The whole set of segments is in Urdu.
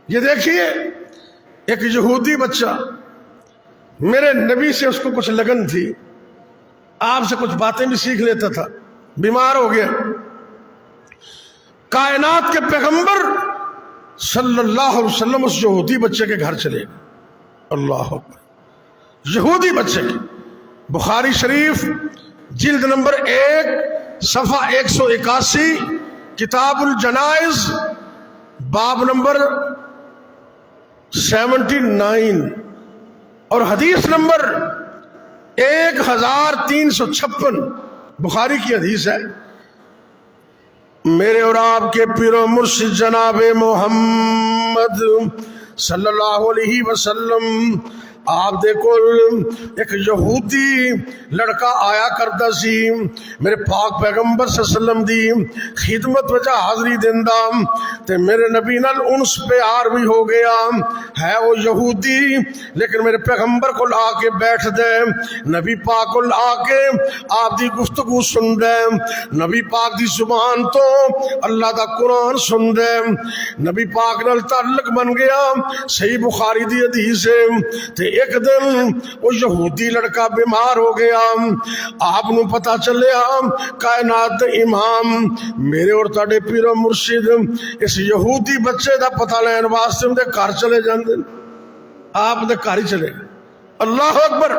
یہ دیکھیے ایک یہودی بچہ، میرے نبی سے اس کو کچھ لگن تھی، آپ سے کچھ باتیں بھی سیکھ لیتا تھا، بیمار ہو گیا، کائنات کے پیغمبر صلی اللہ علیہ وسلم اس یہودی بچے کے گھر چلے گئے۔ اللہ اکبر، یہودی بچے کی، بخاری شریف جلد نمبر 1 صفحہ 181، کتاب الجنائز باب نمبر 79 اور حدیث نمبر 1356 بخاری کی حدیث ہے۔ میرے اور آپ کے پیر و مرشد جناب محمد صلی اللہ علیہ وسلم، آپ دیکھو ایک یہودی لڑکا آیا کرتا سی میرے پاک پیغمبر صلی اللہ علیہ وسلم دی خدمت وجہ حاضری دیندہ تے میرے نبی نال انس پیار بھی ہو گیا ہے۔ وہ یہودی لیکن میرے پیغمبر کو آ کے بیٹھ دے، نبی پاک کو آ کے آپ دی گفتگو سن دے، نبی پاک دی زبان تو اللہ دا قرآن سن دے، نبی پاک نال تعلق بن گیا۔ صحیح بخاری دی حدیث ہے۔ ایک دن وہ یہودی لڑکا بیمار ہو گیا، آپ نو پتا چلیا کائنات امام میرے اور تاڑے پیر و مرشد اس یہودی بچے دا پتہ لین واسطے ان دے گھر چلے جاندے، آپ دے گھر ہی چلے گئے۔ اللہ اکبر،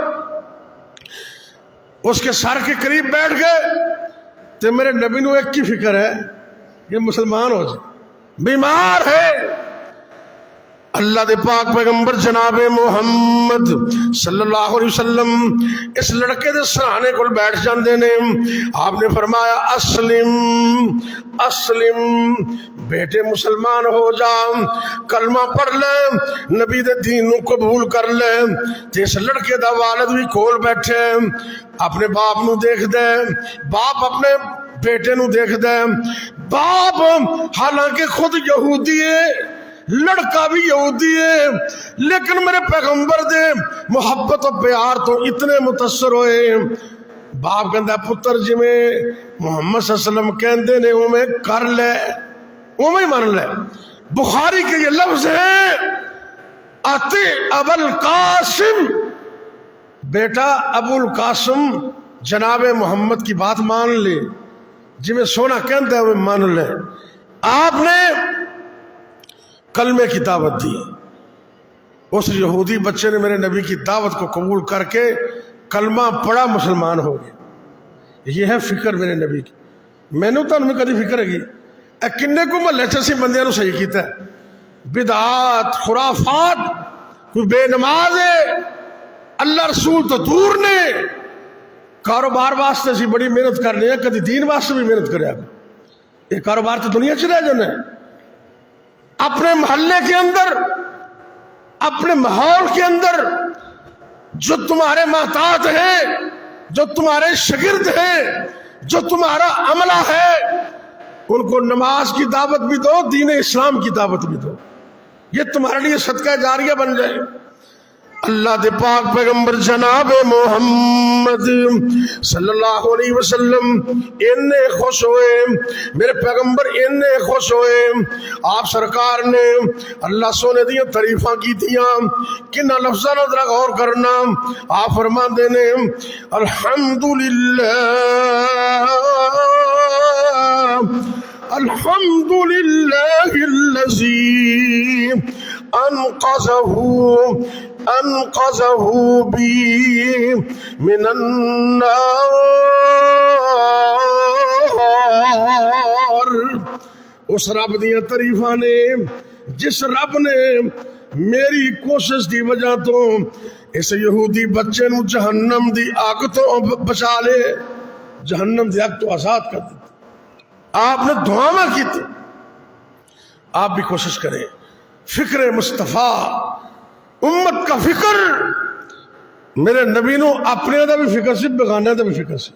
اس کے سر کے قریب بیٹھ گئے تو میرے نبی نو ایک کی فکر ہے کہ مسلمان ہو جائے، بیمار ہے۔ اللہ دے پاک پیغمبر جناب محمد صلی اللہ علیہ وسلم اس لڑکے دے سرانے کو بیٹھ جاندے نے۔ آپ نے فرمایا اسلم اسلم، بیٹے مسلمان ہو جا، کلمہ پڑھ لے، نبی دے دین نو قبول کر لے۔ تے اس لڑکے دا والد بھی کول بیٹھے، اپنے باپ نو دیکھ دے، باپ اپنے بیٹے نو دیکھ دے۔ باپ حالانکہ خود یہودی ہے، لڑکا بھی یہودی ہے، لیکن میرے پیغمبر دے محبت و پیار تو اتنے متاثر ہوئے۔ باپ کہندا پتر جی میں محمد صلی اللہ علیہ وسلم کہندے نے وہ میں کر لے، وہ میں مان لے۔ بخاری کے یہ لفظ ہے اتی ابو القاسم، بیٹا ابو القاسم جناب محمد کی بات مان لے، جی میں سونا کہندا ہے وہ مان لے۔ آپ نے کلمے کی دعوت دی، اس یہودی بچے نے میرے نبی کی دعوت کو قبول کر کے کلمہ پڑھا، مسلمان ہو گیا۔ یہ ہے فکر میرے نبی کی۔ میں نے تو انہیں کدی فکر ہے گی اے کنے کو محلے چ بندیاں نو صحیح کیتا ہے، بدعات خرافات، کوئی بے نماز ہے، اللہ رسول تو دور نے، کاروبار واسطے سی بڑی محنت کر لیا، کدی دین واسطے بھی محنت کریا۔ یہ کاروبار تو دنیا چ رہ جانا ہے۔ اپنے محلے کے اندر، اپنے ماحول کے اندر جو تمہارے محتاط ہیں، جو تمہارے شاگرد ہیں، جو تمہارا عملہ ہے، ان کو نماز کی دعوت بھی دو، دین اسلام کی دعوت بھی دو، یہ تمہارے لیے صدقہ جاریہ بن جائے۔ اللہ دے پاک پیغمبر جناب محمد صلی اللہ علیہ وسلم اننے خوش ہوئے، میرے پیغمبر اننے خوش ہوئے، آپ سرکار نے اللہ سونے دیا تعریفاں کی تیاں، کنہ لفظہ ذرا غور کرنا۔ آپ فرماندے نے الحمدللہ الحمدللہ الذی انقذہ بی من النار۔ اس رب دیا تعریفاں نے، جس رب نے میری کوشش دی وجہ تو اس یہودی بچے نو جہنم دی آگ تو بچا لے، جہنم دی آگ تو آزاد کر دی۔ آپ نے دعا کی تھی، آپ بھی کوشش کریں۔ فکر مصطفیٰ، امت کا فکر، میرے نبی نو اپنے دا بھی فکر سی، بیگانے دا بھی فکر سی۔